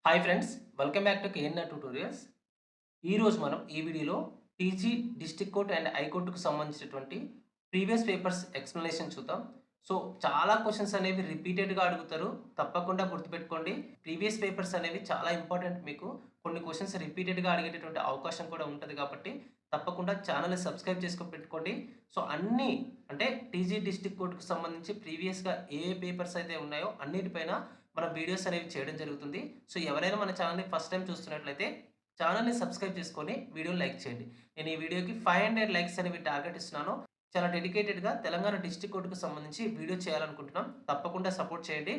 Hi friends, welcome back to KNR tutorials. ఈరోజు మనం ఈ వీడియోలో టీజీ డిస్ట్రిక్ట్ కోర్ట్ అండ్ హైకోర్టుకు సంబంధించినటువంటి ప్రీవియస్ పేపర్స్ ఎక్స్ప్లెనేషన్ చూద్దాం. సో చాలా క్వశ్చన్స్ అనేవి రిపీటెడ్గా అడుగుతారు. తప్పకుండా గుర్తుపెట్టుకోండి. ప్రీవియస్ పేపర్స్ అనేవి చాలా ఇంపార్టెంట్. మీకు కొన్ని క్వశ్చన్స్ రిపీటెడ్గా అడిగేటటువంటి అవకాశం కూడా ఉంటుంది కాబట్టి తప్పకుండా ఛానల్ని సబ్స్క్రైబ్ చేసుకొని పెట్టుకోండి. సో అన్నీ అంటే టీజీ డిస్ట్రిక్ట్ కోర్టుకు సంబంధించి ప్రీవియస్గా ఏ పేపర్స్ అయితే ఉన్నాయో అన్నిటిపైన మనం వీడియోస్ అనేవి చేయడం జరుగుతుంది. సో ఎవరైనా మన ఛానల్‌ని ఫస్ట్ టైమ్ చూస్తున్నట్లయితే ఛానల్‌ని సబ్స్క్రైబ్ చేసుకొని వీడియోని లైక్ చేయండి. నేను ఈ వీడియోకి 500 లైక్స్ అనేవి టార్గెట్ ఇస్తున్నాను. చాలా డెడికేటెడ్‌గా తెలంగాణ డిస్ట్రిక్ట్ కోర్ట్‌కి సంబంధించి వీడియో చేయాలనుకుంటున్నాం. తప్పకుండా సపోర్ట్ చేయండి.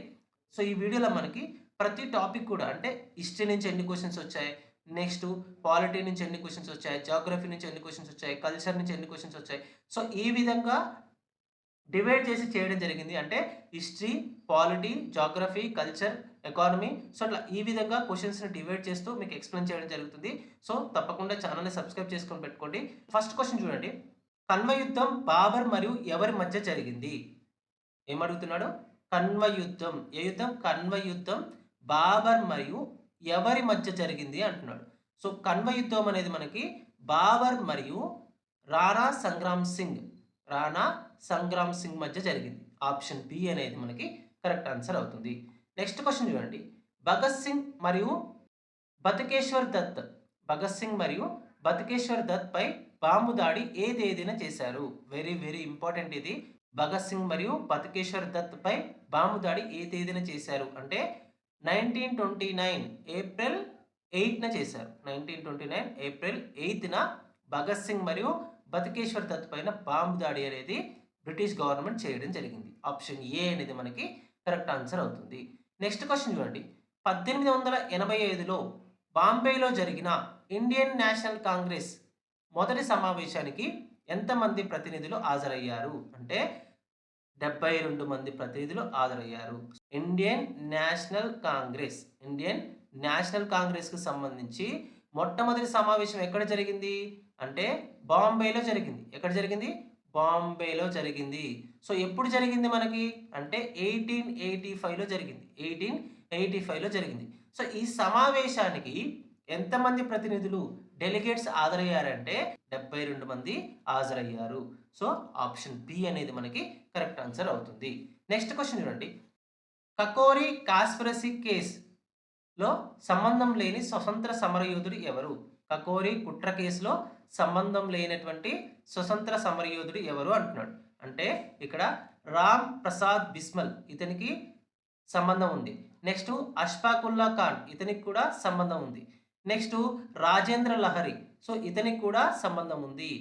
సో ఈ వీడియోలో మనకి ప్రతి టాపిక్ కూడా అంటే హిస్టరీ నుంచి ఎన్ని క్వెషన్స్ వచ్చాయి, నెక్స్ట్ పాలిటీ నుంచి ఎన్ని క్వెషన్స్ వచ్చాయి, జియోగ్రఫీ నుంచి ఎన్ని క్వెషన్స్ వచ్చాయి, కల్చర్ నుంచి ఎన్ని క్వెషన్స్ వచ్చాయి. సో ఈ విధంగా డివైడ్ చేసి చేయడం జరిగింది. అంటే history, polity, Geography, culture, economy. So అట్లా ఈ విధంగా క్వెషన్స్‌ని డివైడ్ చేస్తూ మీకు ఎక్స్‌ప్లెయిన్ చేయడం జరుగుతుంది. సో తప్పకుండా ఛానెల్‌ని సబ్స్క్రైబ్ చేసుకొని పెట్టుకోండి. ఫస్ట్ క్వెషన్ చూడండి. కన్వ యుద్ధం బాబర్ మరియు ఎవరి మధ్య జరిగింది? ఏమడుగుతున్నాడు? కన్వ యుద్ధం. ఏ యుద్ధం? కన్వ యుద్ధం బాబర్ మరియు ఎవరి మధ్య జరిగింది అంటున్నాడు. సో కన్వ యుద్ధం అనేది మనకి బాబర్ మరియు రాణా సంగ్రామ్ సింగ్, రాణా సంగ్రామ్ సింగ్ మధ్య జరిగింది. ఆప్షన్ బి అనేది మనకి కరెక్ట్ ఆన్సర్ అవుతుంది. నెక్స్ట్ క్వెషన్ చూడండి. భగత్ సింగ్ మరియు బతుకేశ్వర్ దత్, భగత్ సింగ్ మరియు బతుకేశ్వర్ దత్ పై బాంబు దాడి ఏ తేదీన చేశారు? వెరీ వెరీ ఇంపార్టెంట్ ఇది. భగత్ సింగ్ మరియు బతుకేశ్వర్ దత్ పై బాంబు దాడి ఏ తేదీన చేశారు అంటే 1929 ఏప్రిల్ 8న చేశారు. 1929 ఏప్రిల్ 8న భగత్ సింగ్ మరియు బతుకేశ్వర్ దత్ పైన బాంబు దాడి అనేది బ్రిటిష్ గవర్నమెంట్ చేయడం జరిగింది. ఆప్షన్ ఏ అనేది మనకి కరెక్ట్ ఆన్సర్ అవుతుంది. నెక్స్ట్ క్వెషన్ చూడండి. 1885లో బాంబేలో జరిగిన ఇండియన్ నేషనల్ కాంగ్రెస్ మొదటి సమావేశానికి ఎంతమంది ప్రతినిధులు హాజరయ్యారు? అంటే 72 మంది ప్రతినిధులు హాజరయ్యారు. Indian national Congress, Indian national కాంగ్రెస్‌కి సంబంధించి మొట్టమొదటి సమావేశం ఎక్కడ జరిగింది? అంటే బాంబేలో జరిగింది. ఎక్కడ జరిగింది? బాంబేలో జరిగింది. సో ఎప్పుడు జరిగింది మనకి? అంటే 1885లో జరిగింది. 1885లో జరిగింది. సో ఈ సమావేశానికి ఎంతమంది ప్రతినిధులు డెలిగేట్స్ హాజరయ్యారంటే 72 మంది హాజరయ్యారు. సో ఆప్షన్ బి అనేది మనకి కరెక్ట్ ఆన్సర్ అవుతుంది. నెక్స్ట్ క్వెషన్ చూడండి. కకోరి కాస్పరసీ కేస్‌లో సంబంధం లేని స్వతంత్ర సమరయోధుడు ఎవరు? కకోరి కుట్ర కేసులో సంబంధం లేనటువంటి స్వతంత్ర సమరయోధుడు ఎవరు అంటున్నాడు. అంటే ఇక్కడ రామ్ ప్రసాద్ బిస్మల్ ఇతనికి సంబంధం ఉంది. నెక్స్ట్ అష్ఫాకుల్లా ఖాన్ ఇతనికి కూడా సంబంధం ఉంది. నెక్స్ట్ రాజేంద్ర లహరి, సో ఇతనికి కూడా సంబంధం ఉంది.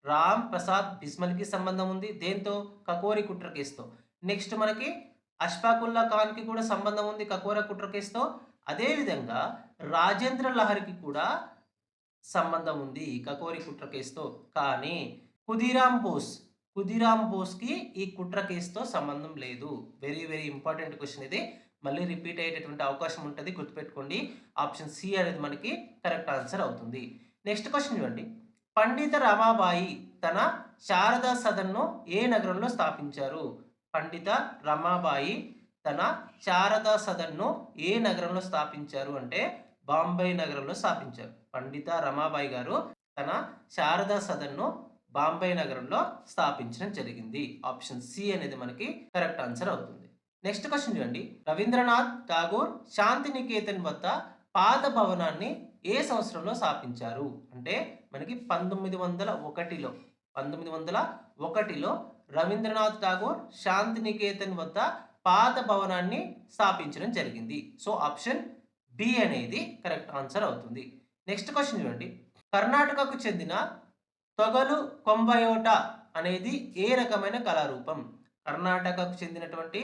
రామ్ ప్రసాద్ బిస్మల్‌కి సంబంధం ఉంది. దేంతో? కకోరి కుట్ర కేసుతో. నెక్స్ట్ మనకి అష్ఫాకుల్లా ఖాన్‌కి కూడా సంబంధం ఉంది కకోర కుట్ర కేసుతో. అదే విధంగా రాజేంద్ర లహరికి కూడా సంబంధం ఉంది కకోరి కుట్ర కేసుతో. కానీ ఖుదీరామ్ బోస్, ఖుదీరామ్ బోస్‌కి ఈ కుట్ర కేసుతో సంబంధం లేదు. వెరీ వెరీ ఇంపార్టెంట్ క్వెషన్ ఇది. మళ్ళీ రిపీట్ అయ్యేటటువంటి అవకాశం ఉంటది. గుర్తుపెట్టుకోండి. ఆప్షన్ సి అనేది మనకి కరెక్ట్ ఆన్సర్ అవుతుంది. నెక్స్ట్ క్వెషన్ చూడండి. పండిత రమాబాయి తన శారదా సదన్‌ను ఏ నగరంలో స్థాపించారు? పండిత రమాబాయి తన శారదా సదన్‌ను ఏ నగరంలో స్థాపించారు అంటే బాంబే నగరంలో స్థాపించారు. పండిత రమాబాయి గారు తన శారదా సదన్‌ను బాంబే నగరంలో స్థాపించడం జరిగింది. ఆప్షన్ సి అనేది మనకి కరెక్ట్ ఆన్సర్ అవుతుంది. నెక్స్ట్ క్వెషన్ చూడండి. రవీంద్రనాథ్ ఠాగూర్ శాంతినికేతన్ వద్ద పాత భవనాన్ని ఏ సంవత్సరంలో స్థాపించారు? అంటే మనకి 1901లో 1901లో రవీంద్రనాథ్ ఠాగూర్ శాంతినికేతన్ వద్ద పాత భవనాన్ని స్థాపించడం జరిగింది. సో ఆప్షన్ బి అనేది కరెక్ట్ ఆన్సర్ అవుతుంది. నెక్స్ట్ క్వెషన్ చూడండి. కర్ణాటకకు చెందిన తొగలు కొంబయోట అనేది ఏ రకమైన కళారూపం? కర్ణాటకకు చెందినటువంటి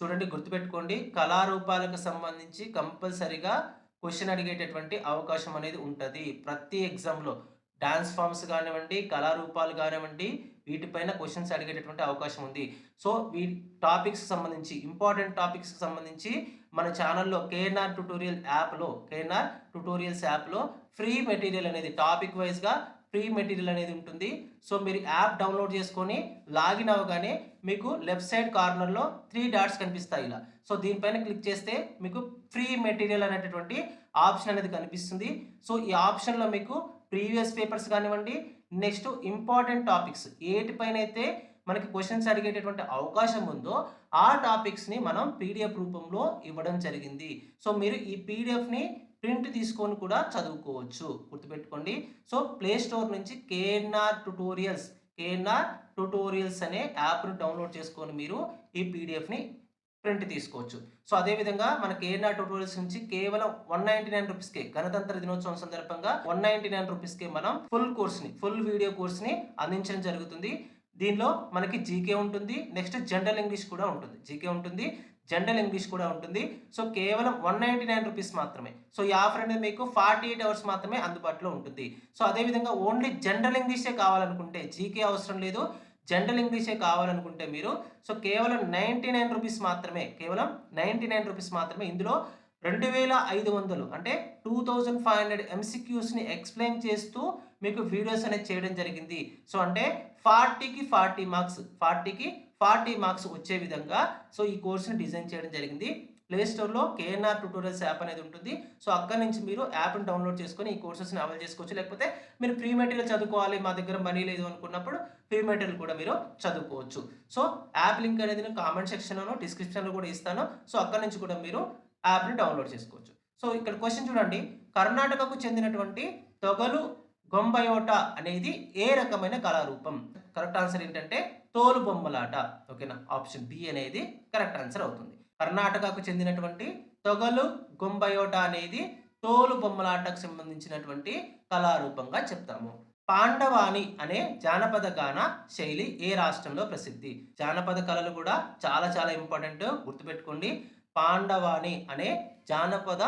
చూడండి గుర్తుపెట్టుకోండి. కళారూపాలకు సంబంధించి కంపల్సరీగా క్వెషన్ అడిగేటటువంటి అవకాశం అనేది ఉంటది. ప్రతి ఎగ్జామ్‌లో డాన్స్ ఫార్మ్స్ గానివ్వండి, కళారూపాలు గానివ్వండి, వీటిపైన క్వెషన్స్ అడిగేటటువంటి అవకాశం ఉంది. సో ఈ టాపిక్స్‌కి సంబంధించి ఇంపార్టెంట్ టాపిక్స్‌కి సంబంధించి మన ఛానెల్‌లో కేఎన్ఆర్ ట్యుటోరియల్స్ యాప్‌లో ఫ్రీ మెటీరియల్ అనేది టాపిక్ వైస్‌గా ఫ్రీ మెటీరియల్ అనేది ఉంటుంది. సో మీరు యాప్ డౌన్లోడ్ చేసుకొని లాగిన్ అవ్వగానే మీకు లెఫ్ట్ సైడ్ కార్నర్లో 3 డాట్స్ కనిపిస్తాయి ఇలా. సో దీనిపైన క్లిక్ చేస్తే మీకు ఫ్రీ మెటీరియల్ అనేటటువంటి ఆప్షన్ అనేది కనిపిస్తుంది. సో ఈ ఆప్షన్లో మీకు ప్రీవియస్ పేపర్స్ కానివ్వండి, నెక్స్ట్ ఇంపార్టెంట్ టాపిక్స్ ఏటిపైనైతే మనకి క్వశ్చన్స్ అడిగేటటువంటి అవకాశం ఉందో ఆ టాపిక్స్ని మనం పీడిఎఫ్ రూపంలో ఇవ్వడం జరిగింది. సో మీరు ఈ పీడిఎఫ్ని ప్రింట్ తీసుకొని కూడా చదువుకోవచ్చు, గుర్తుపెట్టుకోండి. సో ప్లే స్టోర్ నుంచి కేఎన్ఆర్ ట్యుటోరియల్స్ అనే యాప్ను డౌన్లోడ్ చేసుకొని మీరు ఈ పీడిఎఫ్ని ప్రింట్ తీసుకోవచ్చు. సో అదేవిధంగా మన కేఎన్ఆర్ ట్యుటోరియల్స్ నుంచి కేవలం 199 రూపీస్కే గణతంత్ర దినోత్సవం సందర్భంగా 199 రూపీస్కే మనం ఫుల్ వీడియో కోర్స్ని అందించడం జరుగుతుంది. దీనిలో మనకి జీకే ఉంటుంది, నెక్స్ట్ జనరల్ ఇంగ్లీష్ కూడా ఉంటుంది. జీకే ఉంటుంది, జనరల్ ఇంగ్లీష్ కూడా ఉంటుంది. సో కేవలం 199 రూపీస్ మాత్రమే. సో ఈ ఆఫర్ అనేది మీకు 48 అవర్స్ మాత్రమే అందుబాటులో ఉంటుంది. సో అదేవిధంగా ఓన్లీ జనరల్ ఇంగ్లీషే కావాలనుకుంటే, జీకే అవసరం లేదు, జనరల్ ఇంగ్లీషే కావాలనుకుంటే మీరు సో కేవలం 99 రూపీస్ మాత్రమే, కేవలం 99 రూపీస్ మాత్రమే. ఇందులో 2500 అంటే 2500 ఎంసీక్యూస్ని ఎక్స్ప్లెయిన్ చేస్తూ మీకు వీడియోస్ అనేది చేయడం జరిగింది. సో అంటే 40కి 40 మార్క్స్ వచ్చే విధంగా సో ఈ కోర్సుని డిజైన్ చేయడం జరిగింది. ప్లే స్టోర్లో కేఎన్ఆర్ ట్యుటోరియల్స్ యాప్ అనేది ఉంటుంది. సో అక్కడి నుంచి మీరు యాప్ని డౌన్లోడ్ చేసుకొని ఈ కోర్సెస్ని అవైల్ చేసుకోవచ్చు. లేకపోతే మీరు ఫ్రీ మెటీరియల్ చదువుకోవాలి, మా దగ్గర మనీ లేదు అనుకున్నప్పుడు ఫ్రీ మెటీరియల్ కూడా మీరు చదువుకోవచ్చు. సో యాప్ లింక్ అనేది నేను కామెంట్ సెక్షన్లో, డిస్క్రిప్షన్లో కూడా ఇస్తాను. సో అక్కడి నుంచి కూడా మీరు యాప్ని డౌన్లోడ్ చేసుకోవచ్చు. సో ఇక్కడ క్వశ్చన్ చూడండి, కర్ణాటకకు చెందినటువంటి తొగలు గొంబయోట అనేది ఏ రకమైన కళారూపం? కరెక్ట్ ఆన్సర్ ఏంటంటే తోలు బొమ్మలాట. ఓకేనా, ఆప్షన్ బి అనేది కరెక్ట్ ఆన్సర్ అవుతుంది. కర్ణాటకకు చెందినటువంటి తొగలు గొంబయోట అనేది తోలు బొమ్మలాటకు సంబంధించినటువంటి కళారూపంగా చెప్తాము. పాండవాని అనే జానపద గాన శైలి ఏ రాష్ట్రంలో ప్రసిద్ధి? జానపద కళలు కూడా చాలా చాలా ఇంపార్టెంట్, గుర్తుపెట్టుకోండి. పాండవాని అనే జానపద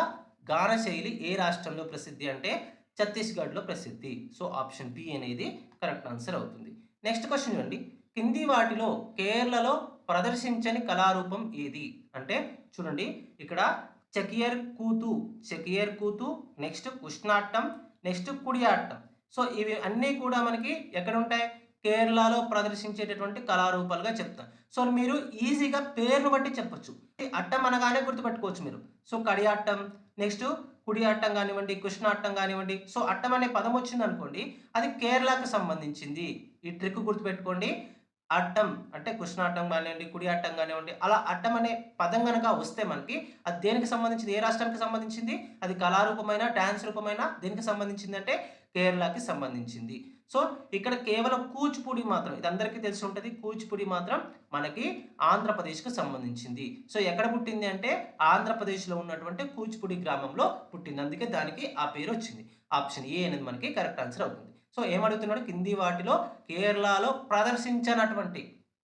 గాన శైలి ఏ రాష్ట్రంలో ప్రసిద్ధి అంటే ఛత్తీస్గఢ్లో ప్రసిద్ధి. సో ఆప్షన్ బి అనేది కరెక్ట్ ఆన్సర్ అవుతుంది. నెక్స్ట్ క్వశ్చన్ చూడండి, కింది వాటిలో కేరళలో ప్రదర్శించని కళారూపం ఏది అంటే చూడండి, ఇక్కడ చెకియర్ కూతు, నెక్స్ట్ కృష్ణాట్టం, నెక్స్ట్ కుడియాట్టం. సో ఇవి అన్నీ కూడా మనకి ఎక్కడ ఉంటాయి? కేరళలో ప్రదర్శించేటటువంటి కళారూపాలుగా చెప్తాం. సో మీరు ఈజీగా పేర్లు బట్టి చెప్పొచ్చు. అట్టం అనగానే గుర్తుపెట్టుకోవచ్చు మీరు. సో కడియాట్టం, నెక్స్ట్ కుడియాట్టం కానివ్వండి, కృష్ణాట్టం కానివ్వండి. సో అట్టం అనే పదం వచ్చింది అనుకోండి, అది కేరళకు సంబంధించింది. ఈ ట్రిక్ గుర్తుపెట్టుకోండి. అట్టం అంటే కృష్ణాట్టం కానివ్వండి, కుడియాట్టం కానివ్వండి, అలా అట్టం అనే పదం కనుక వస్తే మనకి అది దేనికి సంబంధించింది, ఏ రాష్ట్రానికి సంబంధించింది? అది కళారూపమైన, డాన్స్ రూపమైన దేనికి సంబంధించింది అంటే కేరళకి సంబంధించింది. సో ఇక్కడ కేవలం కూచిపూడి మాత్రం, ఇది అందరికీ తెలిసి ఉంటుంది, కూచిపూడి మాత్రం మనకి ఆంధ్రప్రదేశ్కి సంబంధించింది. సో ఎక్కడ పుట్టింది అంటే ఆంధ్రప్రదేశ్లో ఉన్నటువంటి కూచిపూడి గ్రామంలో పుట్టింది, అందుకే దానికి ఆ పేరు వచ్చింది. ఆప్షన్ ఏ అనేది మనకి కరెక్ట్ ఆన్సర్ అవుతుంది. సో ఏమడుగుతున్నాడు, కింది వాటిలో కేరళలో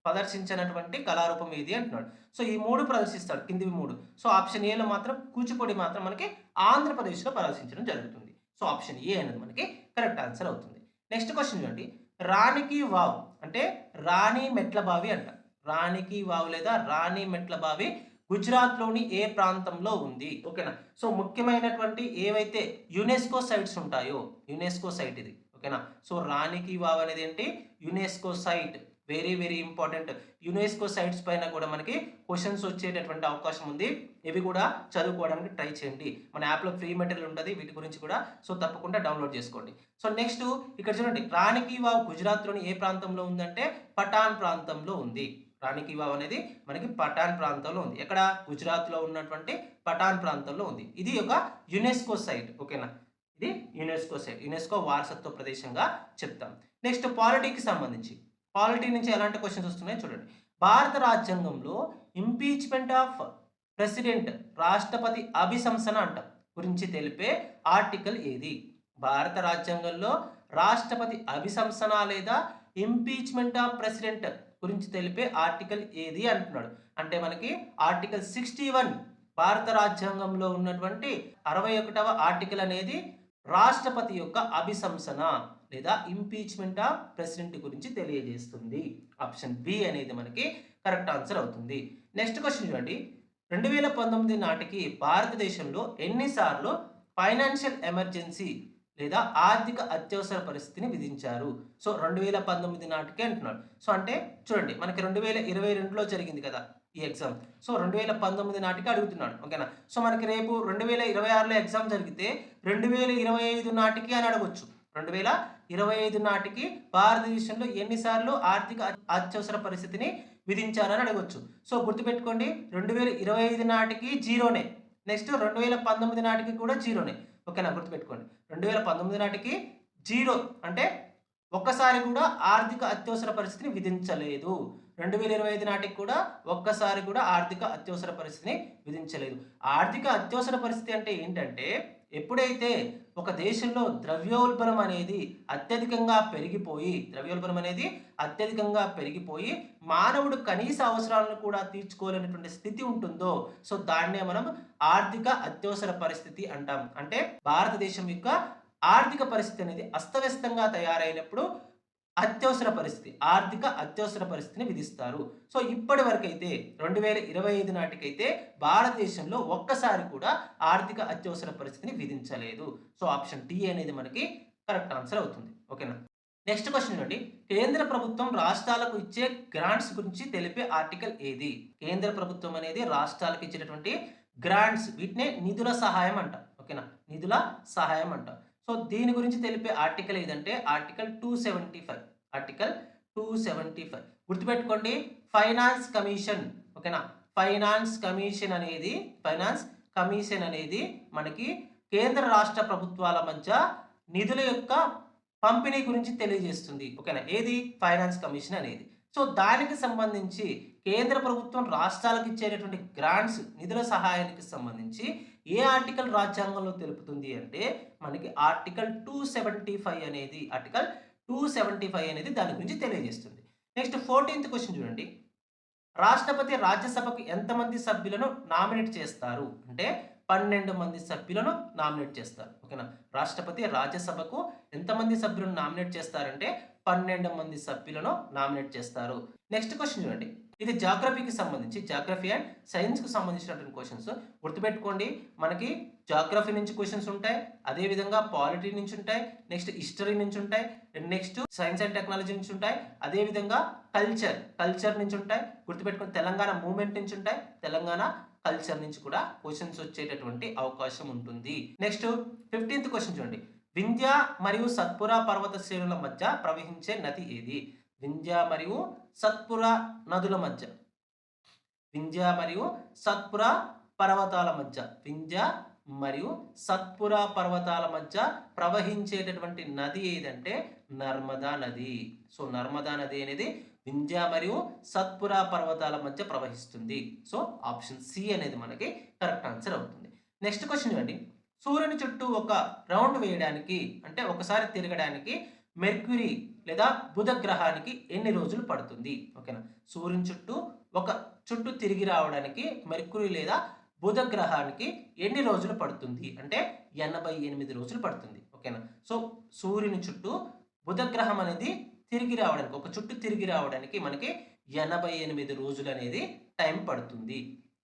ప్రదర్శించినటువంటి కళారూపం ఏది అంటున్నాడు. సో ఈ 3 ప్రదర్శిస్తాడు, కిందివి 3. సో ఆప్షన్ ఏలో మాత్రం కూచిపూడి మాత్రం మనకి ఆంధ్రప్రదేశ్లో ప్రదర్శించడం జరుగుతుంది. సో ఆప్షన్ ఏ అనేది మనకి కరెక్ట్ ఆన్సర్ అవుతుంది. నెక్స్ట్ క్వశ్చన్ చూడండి, రాణికి వావ్ అంటే రాణి మెట్ల బావి అంట. రాణికి వావ్ లేదా రాణి మెట్ల బావి గుజరాత్లోని ఏ ప్రాంతంలో ఉంది? ఓకేనా. సో ముఖ్యమైనటువంటి ఏవైతే యునెస్కో సైట్స్ ఉంటాయో, యునెస్కో సైట్ ఇది. ఓకేనా. సో రాణికి వావ్ అనేది ఏంటి? UNESCO site. Very very important. UNESCO sites పైన కూడా మనకి క్వశ్చన్స్ వచ్చేటటువంటి అవకాశం ఉంది. ఇవి కూడా చదువుకోవడానికి ట్రై చేయండి. మన యాప్లో ఫ్రీ మెటీరియల్ ఉంటుంది వీటి గురించి కూడా. సో తప్పకుండా డౌన్లోడ్ చేసుకోండి. సో నెక్స్ట్ ఇక్కడ చూడండి, రాణికి వావ్ గుజరాత్లోని ఏ ప్రాంతంలో ఉందంటే పఠాన్ ప్రాంతంలో ఉంది. రాణికి వావ్ అనేది మనకి పఠాన్ ప్రాంతంలో ఉంది. ఎక్కడ? గుజరాత్లో ఉన్నటువంటి పఠాన్ ప్రాంతంలో ఉంది. ఇది ఒక యునెస్కో సైట్. ఓకేనా, ఇది యునెస్కో సైట్, యునెస్కో వారసత్వ ప్రదేశంగా చెప్తాం. నెక్స్ట్ పాలిటీకి సంబంధించి, పాలిటీ నుంచి ఎలాంటి క్వశ్చన్స్ వస్తున్నాయో చూడండి. భారత రాజ్యాంగంలో ఇంపీచ్మెంట్ ఆఫ్ ప్రెసిడెంట్, రాష్ట్రపతి అభిశంసన అంట గురించి తెలిపే ఆర్టికల్ ఏది? భారత రాజ్యాంగంలో రాష్ట్రపతి అభిశంసన లేదా ఇంపీచ్మెంట్ ఆఫ్ ప్రెసిడెంట్ గురించి తెలిపే ఆర్టికల్ ఏది అంటున్నాడు. అంటే మనకి ఆర్టికల్ 61 భారత రాజ్యాంగంలో ఉన్నటువంటి 61వ ఆర్టికల్ అనేది రాష్ట్రపతి యొక్క అభిశంసన లేదా ఇంపీచ్మెంట్ ఆఫ్ ప్రెసిడెంట్ గురించి తెలియజేస్తుంది. ఆప్షన్ బి అనేది మనకి కరెక్ట్ ఆన్సర్ అవుతుంది. నెక్స్ట్ క్వశ్చన్ చూడండి, 2019 నాటికి భారతదేశంలో ఎన్నిసార్లు ఫైనాన్షియల్ ఎమర్జెన్సీ లేదా ఆర్థిక అత్యవసర పరిస్థితిని విధించారు. సో 2019 నాటికి అంటున్నాడు. సో అంటే చూడండి మనకి 2022లో జరిగింది కదా ఈ ఎగ్జామ్. సో 2019 నాటికి అడుగుతున్నాడు. ఓకేనా? సో మనకి రేపు 2026లో ఎగ్జామ్ జరిగితే 2025 నాటికి అని అడగొచ్చు. 2025 నాటికి భారతదేశంలో ఎన్ని సార్లు ఆర్థిక అత్యవసర పరిస్థితిని విధించారని అడగొచ్చు. సో గుర్తుపెట్టుకోండి 2025 నాటికి జీరోనే. నెక్స్ట్ 2019 నాటికి కూడా జీరోనే. ఓకేనా? గుర్తుపెట్టుకోండి. 2019 నాటికి జీరో అంటే ఒక్కసారి కూడా ఆర్థిక అత్యవసర పరిస్థితిని విధించలేదు. 2025 నాటికి కూడా ఒక్కసారి కూడా ఆర్థిక అత్యవసర పరిస్థితిని విధించలేదు. ఆర్థిక అత్యవసర పరిస్థితి అంటే ఏంటంటే ఎప్పుడైతే ఒక దేశంలో ద్రవ్యోల్బణం అనేది అత్యధికంగా పెరిగిపోయి మానవుడు కనీస అవసరాలను కూడా తీర్చుకోలేనటువంటి స్థితి ఉంటుందో సో దాన్నే మనం ఆర్థిక అత్యవసర పరిస్థితి అంటాం. అంటే భారతదేశం యొక్క ఆర్థిక పరిస్థితి అనేది అస్తవ్యస్తంగా తయారైనప్పుడు ఆర్థిక అత్యవసర పరిస్థితిని విధిస్తారు. సో ఇప్పటి వరకైతే 2025 నాటికైతే భారతదేశంలో ఒక్కసారి కూడా ఆర్థిక అత్యవసర పరిస్థితిని విధించలేదు. సో ఆప్షన్ డి అనేది మనకి కరెక్ట్ ఆన్సర్ అవుతుంది. ఓకేనా? నెక్స్ట్ క్వశ్చన్ చూడండి. కేంద్ర ప్రభుత్వం రాష్ట్రాలకు ఇచ్చే గ్రాంట్స్ గురించి తెలిపే ఆర్టికల్ ఏది? కేంద్ర ప్రభుత్వం అనేది రాష్ట్రాలకు ఇచ్చేటటువంటి గ్రాంట్స్ వీటినే నిధుల సహాయం అంట. ఓకేనా? నిధుల సహాయం అంట. సో దీని గురించి తెలిపే ఆర్టికల్ ఏదంటే ఆర్టికల్ 275. ఆర్టికల్ 275 గుర్తుపెట్టుకోండి. Finance commission. ఓకేనా? ఫైనాన్స్ కమిషన్ అనేది మనకి కేంద్ర రాష్ట్ర ప్రభుత్వాల మధ్య నిధుల యొక్క పంపిణీ గురించి తెలియజేస్తుంది. ఓకేనా? ఏది? ఫైనాన్స్ కమిషన్ అనేది. సో దానికి సంబంధించి కేంద్ర ప్రభుత్వం రాష్ట్రాలకు ఇచ్చేటటువంటి గ్రాంట్స్ నిధుల సహాయానికి సంబంధించి ఏ ఆర్టికల్ రాజ్యాంగంలో తెలుపుతుంది అంటే మనకి ఆర్టికల్ 275 అనేది దాని గురించి తెలియజేస్తుంది. నెక్స్ట్ 14th క్వశ్చన్ చూడండి. రాష్ట్రపతి రాజ్యసభకు ఎంతమంది సభ్యులను నామినేట్ చేస్తారు? అంటే 12 మంది సభ్యులను నామినేట్ చేస్తారు. ఓకేనా? రాష్ట్రపతి రాజ్యసభకు ఎంతమంది సభ్యులను నామినేట్ చేస్తారంటే 12 మంది సభ్యులను నామినేట్ చేస్తారు. నెక్స్ట్ క్వశ్చన్ చూడండి. ఇది జాగ్రఫీ అండ్ సైన్స్కి సంబంధించినటువంటి క్వశ్చన్స్. గుర్తుపెట్టుకోండి మనకి జాగ్రఫీ నుంచి క్వశ్చన్స్ ఉంటాయి, అదేవిధంగా పాలిటీ నుంచి ఉంటాయి, నెక్స్ట్ హిస్టరీ నుంచి ఉంటాయి, నెక్స్ట్ సైన్స్ అండ్ టెక్నాలజీ నుంచి ఉంటాయి, అదేవిధంగా కల్చర్ నుంచి ఉంటాయి. గుర్తుపెట్టుకోండి తెలంగాణ మూవ్మెంట్ నుంచి ఉంటాయి, తెలంగాణ కల్చర్ నుంచి కూడా క్వశ్చన్స్ వచ్చేటటువంటి అవకాశం ఉంటుంది. నెక్స్ట్ 15th క్వశ్చన్ చూడండి. వింధ్య మరియు సత్పురా పర్వత శ్రేణుల మధ్య ప్రవహించే నది ఏది? వింధ్య మరియు సత్పురా నదుల మధ్య వింధ్య మరియు సత్పురా పర్వతాల మధ్య ప్రవహించేటటువంటి నది ఏదంటే నర్మదా నది. సో నర్మదా నది అనేది వింధ్య మరియు సత్పురా పర్వతాల మధ్య ప్రవహిస్తుంది. సో ఆప్షన్ సి అనేది మనకి కరెక్ట్ ఆన్సర్ అవుతుంది. నెక్స్ట్ క్వశ్చన్ చూడండి. సూర్యుని చుట్టూ ఒక రౌండ్ వేయడానికి అంటే ఒకసారి తిరగడానికి మెర్క్యూరీ లేదా బుధ గ్రహానికి ఎన్ని రోజులు పడుతుంది? ఓకేనా? సూర్యుని చుట్టూ తిరిగి రావడానికి మెర్క్యూరీ లేదా బుధ గ్రహానికి ఎన్ని రోజులు పడుతుంది అంటే 88 రోజులు పడుతుంది. ఓకేనా? సో సూర్యుని చుట్టూ బుధ గ్రహం అనేది తిరిగి రావడానికి మనకి 88 రోజులు అనేది టైం పడుతుంది.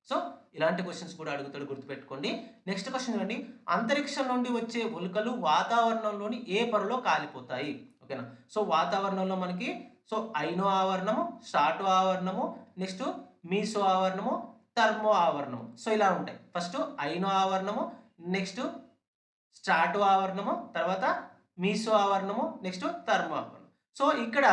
సో ఇలాంటి క్వశ్చన్స్ కూడా అడుగుతాడు, గుర్తుపెట్టుకోండి. నెక్స్ట్ క్వశ్చన్ చూడండి. అంతరిక్షం నుండి వచ్చే ఉల్కలు వాతావరణంలోని ఏ పొరలో కాలిపోతాయి? ఓకేనా? సో వాతావరణంలో మనకి ఐనో ఆవరణము, స్ట్రాటో ఆవరణము, నెక్స్ట్ మీసో ఆవరణము, థర్మో ఆవరణము. సో ఇలా ఉంటాయి. ఫస్ట్ ఐనో ఆవరణము, నెక్స్ట్ స్ట్రాటో ఆవరణము, తర్వాత మీసో ఆవరణము, నెక్స్ట్ థర్మో ఆవరణం. సో ఇక్కడ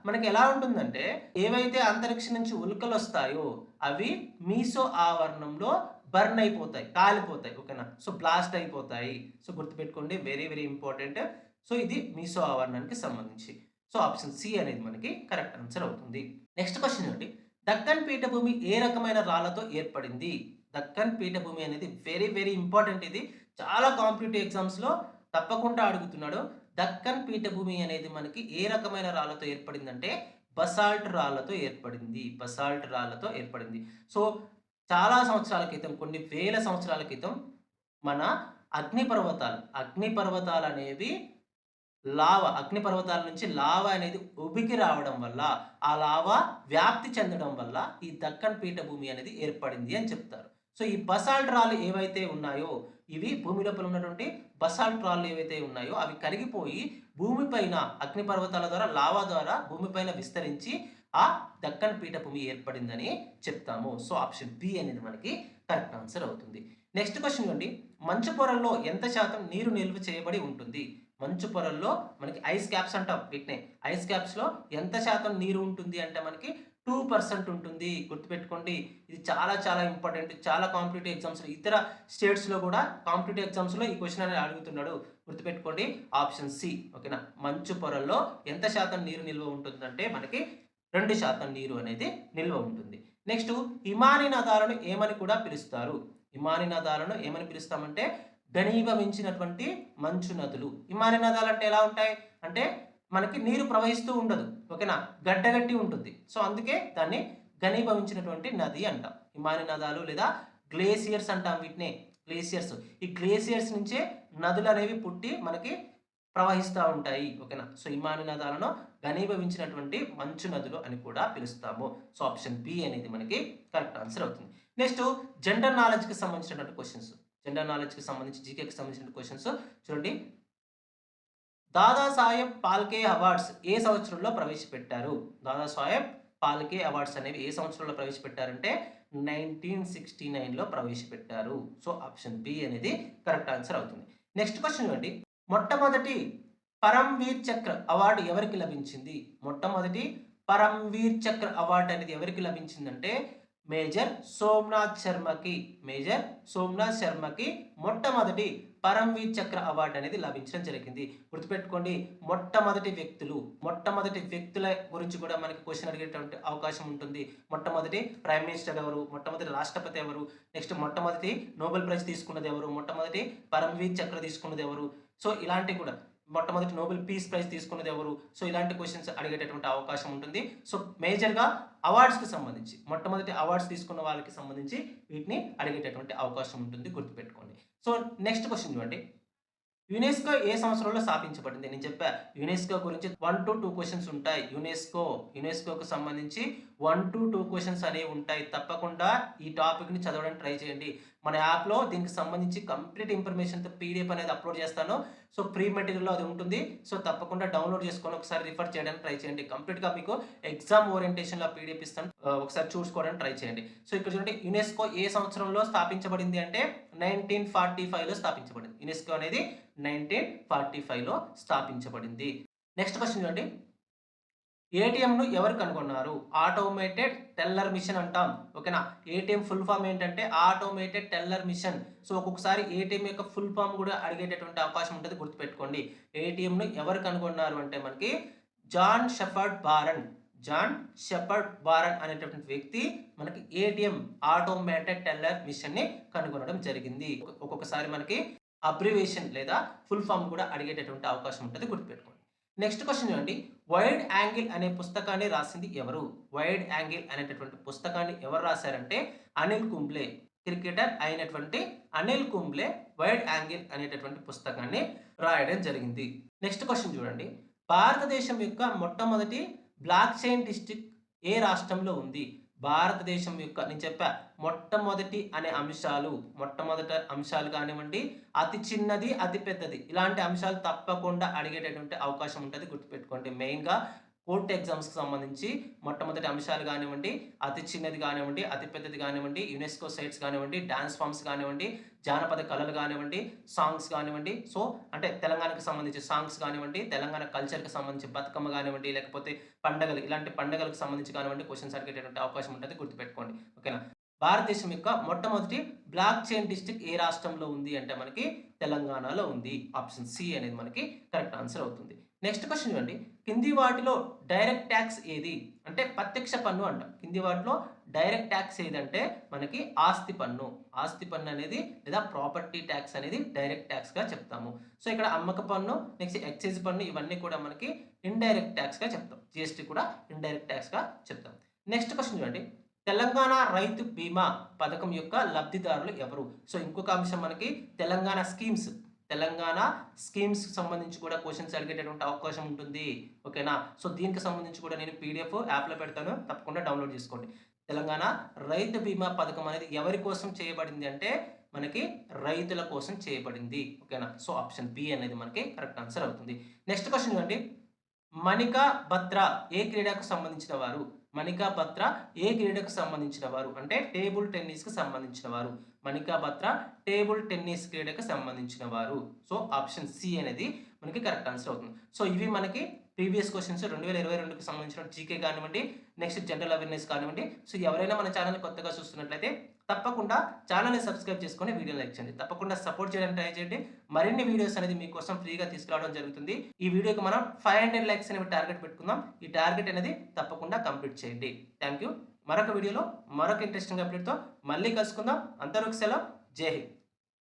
మనకి ఎలా ఉంటుందంటే ఏవైతే అంతరిక్షం నుంచి ఉల్కలు వస్తాయో అవి మీసో ఆవరణంలో బర్న్ అయిపోతాయి, కాలిపోతాయి. ఓకేనా? సో బ్లాస్ట్ అయిపోతాయి. సో గుర్తుపెట్టుకోండి, వెరీ వెరీ ఇంపార్టెంట్. సో ఇది మీసో ఆవరణానికి సంబంధించి. సో ఆప్షన్ సి అనేది మనకి కరెక్ట్ ఆన్సర్ అవుతుంది. నెక్స్ట్ క్వశ్చన్ చూడండి. దక్కన్ పీఠభూమి ఏ రకమైన రాళ్లతో ఏర్పడింది? దక్కన్ పీఠభూమి అనేది వెరీ వెరీ ఇంపార్టెంట్. ఇది చాలా కాంపిటేటివ్ ఎగ్జామ్స్లో తప్పకుండా అడుగుతున్నాడు. దక్కన్ పీఠభూమి అనేది మనకి ఏ రకమైన రాళ్లతో ఏర్పడిందంటే బసాల్ట్ రాళ్లతో ఏర్పడింది. సో చాలా సంవత్సరాల క్రితం, కొన్ని వేల సంవత్సరాల క్రితం మన అగ్నిపర్వతాలు అనేవి అగ్నిపర్వతాల నుంచి లావా అనేది ఉబికి రావడం వల్ల, ఆ లావా వ్యాప్తి చెందడం వల్ల ఈ దక్కన్ పీఠభూమి అనేది ఏర్పడింది అని చెప్తారు. సో ఈ బసాల్ట్ రాళ్ళు ఏవైతే ఉన్నాయో ఇవి భూమి లోపల ఉన్నటువంటి బసాల్ట్ రాళ్ళు ఏవైతే ఉన్నాయో అవి కరిగిపోయి భూమిపైన అగ్నిపర్వతాల ద్వారా లావా ద్వారా భూమిపైన విస్తరించి ఆ దక్కన్ పీఠభూమి ఏర్పడిందని చెప్తాము. సో ఆప్షన్ బి అనేది మనకి కరెక్ట్ ఆన్సర్ అవుతుంది. నెక్స్ట్ క్వశ్చన్ అండి, మంచు పొరల్లో ఎంత శాతం నీరు నిల్వ చేయబడి ఉంటుంది? మంచు పొరల్లో మనకి ఐస్ క్యాప్స్ అంటాం వీటినే. ఐస్ క్యాప్స్‌లో ఎంత శాతం నీరు ఉంటుంది అంటే మనకి 2% ఉంటుంది. గుర్తుపెట్టుకోండి. ఇది చాలా చాలా ఇంపార్టెంట్. చాలా కాంపిటీటివ్ ఎగ్జామ్స్‌లో ఇతర స్టేట్స్‌లో కూడా కాంపిటీటివ్ ఎగ్జామ్స్‌లో ఈ క్వెషన్ అనేది అడుగుతున్నాడు. గుర్తుపెట్టుకోండి ఆప్షన్ సి. ఓకేనా. మంచు పొరల్లో ఎంత శాతం నీరు నిల్వ ఉంటుందంటే మనకి 2% నీరు అనేది నిల్వ ఉంటుంది. నెక్స్ట్ హిమానీ నదాలను ఏమని కూడా పిలుస్తారు? హిమానీ నదాలను ఏమని పిలుస్తామంటే ఘనీభవించినటువంటి మంచు నదులు. హిమానీ నదాలు అంటే ఎలా ఉంటాయి? అంటే మనకి నీరు ప్రవహిస్తూ ఉండదు. ఓకేనా. గడ్డగట్టి ఉంటుంది. సో అందుకే దాన్ని ఘనీభవించినటువంటి నది అంటాం. హిమానీ నదాలు లేదా గ్లేసియర్స్ అంటాం వీటినే. గ్లేసియర్స్. ఈ గ్లేసియర్స్ నుంచే నదులు అనేవి పుట్టి మనకి ప్రవహిస్తూ ఉంటాయి. ఓకేనా. సో హిమానీ నదాలను ఘనీభవించినటువంటి మంచు నదులు అని కూడా పిలుస్తాము. సో ఆప్షన్ బి అనేది మనకి కరెక్ట్ ఆన్సర్ అవుతుంది. నెక్స్ట్ జనరల్ నాలెడ్జ్‌కి సంబంధించినటువంటి క్వెషన్స్. జనరల్ నాలెడ్జ్‌కి సంబంధించి జీకేకి సంబంధించిన క్వెషన్స్ చూడండి. దాదాసాహెబ్ ఫాల్కే అవార్డ్స్ ఏ సంవత్సరంలో ప్రవేశపెట్టారు? దాదాసాహెబ్ ఫాల్కే అవార్డ్స్ అనేవి ఏ సంవత్సరంలో ప్రవేశపెట్టారంటే 1969లో ప్రవేశపెట్టారు. సో ఆప్షన్ బి అనేది కరెక్ట్ ఆన్సర్ అవుతుంది. నెక్స్ట్ క్వెషన్ చూడండి. మొట్టమొదటి పరమ్‌వీర్ చక్ర అవార్డు ఎవరికి లభించింది? మొట్టమొదటి పరమ్‌వీర్ చక్ర అవార్డు అనేది ఎవరికి లభించిందంటే మేజర్ సోమనాథ్ శర్మకి. మేజర్ సోమనాథ్ శర్మకి మొట్టమొదటి పరమ్‌వీర్ చక్ర అవార్డు అనేది లభించడం జరిగింది. గుర్తుపెట్టుకోండి మొట్టమొదటి వ్యక్తుల గురించి కూడా మనకి క్వెషన్ అడిగేటువంటి అవకాశం ఉంటుంది. మొట్టమొదటి ప్రైమ్ మినిస్టర్ ఎవరు? మొట్టమొదటి రాష్ట్రపతి ఎవరు? నెక్స్ట్ మొట్టమొదటి నోబెల్ ప్రైజ్ తీసుకున్నది ఎవరు? మొట్టమొదటి పరమ్‌వీర్ చక్ర తీసుకున్నది ఎవరు? సో ఇలాంటివి కూడా మొట్టమొదటి నోబెల్ పీస్ ప్రైజ్ తీసుకున్నది ఎవరు? సో ఇలాంటి క్వెషన్స్ అడిగేటటువంటి అవకాశం ఉంటుంది. సో మేజర్‌గా అవార్డ్స్‌కి సంబంధించి మొట్టమొదటి అవార్డ్స్ తీసుకున్న వాళ్ళకి సంబంధించి వీటిని అడిగేటటువంటి అవకాశం ఉంటుంది. గుర్తుపెట్టుకోండి. సో నెక్స్ట్ క్వెషన్ చూడండి. యునెస్కో ఏ సంవత్సరంలో స్థాపించబడింది? నేను చెప్పా యునెస్కో గురించి 1-2 క్వెషన్స్ ఉంటాయి. యునెస్కోకు సంబంధించి 1-2 క్వెషన్స్ అనేవి ఉంటాయి. తప్పకుండా ఈ టాపిక్‌ని చదవడానికి ట్రై చేయండి. మన యాప్‌లో దీనికి సంబంధించి కంప్లీట్ ఇన్ఫర్మేషన్‌తో పీడిఎఫ్ అనేది అప్లోడ్ చేస్తాను. సో ఫ్రీ మెటీరియల్‌లో అది ఉంటుంది. సో తప్పకుండా డౌన్లోడ్ చేసుకొని ఒకసారి రిఫర్ చేయడానికి ట్రై చేయండి. కంప్లీట్‌గా మీకు ఎగ్జామ్ ఓరియంటేషన్‌లో పీడిఎఫ్ ఇస్తాను. ఒకసారి చూసుకోవడానికి ట్రై చేయండి. సో ఇక్కడ చూడండి యునెస్కో ఏ సంవత్సరంలో స్థాపించబడింది అంటే 1945లో స్థాపించబడింది. యునెస్కో అనేది 1945లో స్థాపించబడింది. నెక్స్ట్ క్వెషన్ చూడండి. ఏటీఎంను ఎవరు కనుగొన్నారు? ఆటోమేటెడ్ టెల్లర్ మిషన్ అంటాం. ఓకేనా. ఏటీఎం ఫుల్ ఫామ్ ఏంటంటే ఆటోమేటెడ్ టెల్లర్ మిషన్. సో ఒక్కొక్కసారి ఏటీఎం యొక్క ఫుల్ ఫామ్ కూడా అడిగేటటువంటి అవకాశం ఉంటుంది. గుర్తుపెట్టుకోండి. ఏటీఎంను ఎవరు కనుగొన్నారు అంటే మనకి జాన్ షెపర్డ్ బారన్ అనేటటువంటి వ్యక్తి మనకి ఏటీఎం ఆటోమేటెడ్ టెల్లర్ మిషన్‌ని కనుగొనడం జరిగింది. ఒక్కొక్కసారి మనకి అబ్రివియేషన్ లేదా ఫుల్ ఫామ్ కూడా అడిగేటటువంటి అవకాశం ఉంటుంది. గుర్తుపెట్టుకోండి. నెక్స్ట్ క్వెషన్ చూడండి. వైడ్ యాంగిల్ అనే పుస్తకాన్ని రాసింది ఎవరు? వైడ్ యాంగిల్ అనేటటువంటి పుస్తకాన్ని ఎవరు రాశారంటే అనిల్ కుంబ్లే. క్రికెటర్ అయినటువంటి అనిల్ కుంబ్లే వైడ్ యాంగిల్ అనేటటువంటి పుస్తకాన్ని రాయడం జరిగింది. నెక్స్ట్ క్వెషన్ చూడండి. భారతదేశం యొక్క మొట్టమొదటి బ్లాక్ చైన్ డిస్ట్రిక్ట్ ఏ రాష్ట్రంలో ఉంది? భారతదేశం యొక్క నేను చెప్పా మొట్టమొదటి అనే మొట్టమొదటి అంశాలు కానివ్వండి, అతి చిన్నది, అతి పెద్దది ఇలాంటి అంశాలు తప్పకుండా అడిగేటటువంటి అవకాశం ఉంటుంది. గుర్తుపెట్టుకోండి. మెయిన్‌గా కోర్ట్ ఎగ్జామ్స్‌కి సంబంధించి మొట్టమొదటి అంశాలు కానివ్వండి, అతి చిన్నది కానివ్వండి, అతి పెద్దది కానివ్వండి, యునెస్కో సైట్స్ కానివ్వండి, డాన్స్ ఫార్మ్స్ కానివ్వండి, జానపద కళలు కానివ్వండి, సాంగ్స్ కానివ్వండి, సో అంటే తెలంగాణకు సంబంధించి సాంగ్స్ కానివ్వండి, తెలంగాణ కల్చర్‌కి సంబంధించి బతుకమ్మ కానివ్వండి, లేకపోతే పండగలు ఇలాంటి పండగలకు సంబంధించి కానివ్వండి క్వెషన్స్ అడిగేటటువంటి అవకాశం ఉంటుంది. గుర్తుపెట్టుకోండి. ఓకేనా. భారతదేశం యొక్క మొట్టమొదటి బ్లాక్ చైన్ డిస్ట్రిక్ట్ ఏ రాష్ట్రంలో ఉంది అంటే మనకి తెలంగాణలో ఉంది. ఆప్షన్ సి అనేది మనకి కరెక్ట్ ఆన్సర్ అవుతుంది. నెక్స్ట్ క్వెషన్ చూడండి. కింది వాటిలో డైరెక్ట్ ట్యాక్స్ ఏది? అంటే ప్రత్యక్ష పన్ను అంటాం. కింది వాటిలో డైరెక్ట్ ట్యాక్స్ ఏదంటే మనకి ఆస్తి పన్ను. ఆస్తి పన్ను అనేది లేదా ప్రాపర్టీ ట్యాక్స్ అనేది డైరెక్ట్ ట్యాక్స్‌గా చెప్తాము. సో ఇక్కడ అమ్మక పన్ను, నెక్స్ట్ ఎక్సైజ్ పన్ను ఇవన్నీ కూడా మనకి ఇండైరెక్ట్ ట్యాక్స్‌గా చెప్తాం. జీఎస్టీ కూడా ఇండైరెక్ట్ ట్యాక్స్‌గా చెప్తాం. నెక్స్ట్ క్వెషన్ చూడండి. తెలంగాణ రైతు బీమా పథకం యొక్క లబ్ధిదారులు ఎవరు? సో ఇంకొక అంశం మనకి తెలంగాణ స్కీమ్స్‌కి సంబంధించి కూడా క్వెషన్స్ అడిగేటటువంటి అవకాశం ఉంటుంది. ఓకేనా. సో దీనికి సంబంధించి కూడా నేను పీడిఎఫ్ యాప్‌లో పెడతాను. తప్పకుండా డౌన్లోడ్ చేసుకోండి. తెలంగాణ రైతు బీమా పథకం అనేది ఎవరి కోసం చేయబడింది అంటే మనకి రైతుల కోసం చేయబడింది. ఓకేనా? సో ఆప్షన్ బి అనేది మనకి కరెక్ట్ ఆన్సర్ అవుతుంది. నెక్స్ట్ క్వెషన్ చూడండి. మణికా బత్రా ఏ క్రీడకు సంబంధించిన వారు? మణికా బత్రా ఏ క్రీడకు సంబంధించిన వారు? అంటే టేబుల్ టెన్నిస్‌కి సంబంధించిన వారు. మణికా బత్రా టేబుల్ టెన్నిస్ క్రీడకు సంబంధించిన వారు. సో ఆప్షన్ సి అనేది మనకి కరెక్ట్ ఆన్సర్ అవుతుంది. సో ఇవి మనకి ప్రీవియస్ క్వెషన్స్ 2022కి సంబంధించిన జీకే కానివ్వండి, నెక్స్ట్ జనరల్ అవేర్‌నెస్ కానివ్వండి. సో ఎవరైనా మన ఛానెల్‌ని కొత్తగా చూస్తున్నట్లయితే తప్పకుండా ఛానెల్‌ని సబ్స్క్రైబ్ చేసుకొని వీడియోని లైక్ చేయండి. తప్పకుండా సపోర్ట్ చేయడానికి ట్రై చేయండి. మరిన్ని వీడియోస్ అనేది మీకోసం ఫ్రీగా తీసుకురావడం జరుగుతుంది. ఈ వీడియోకి మనం 500 లైక్స్ అనేవి టార్గెట్ పెట్టుకుందాం. ఈ టార్గెట్ అనేది తప్పకుండా కంప్లీట్ చేయండి. Thank you. మరొక వీడియోలో మరొక ఇంట్రెస్టింగ్ అప్డేట్‌తో మళ్ళీ కలుసుకుందాం. అంతవరకు సెలవు. జై హింద్.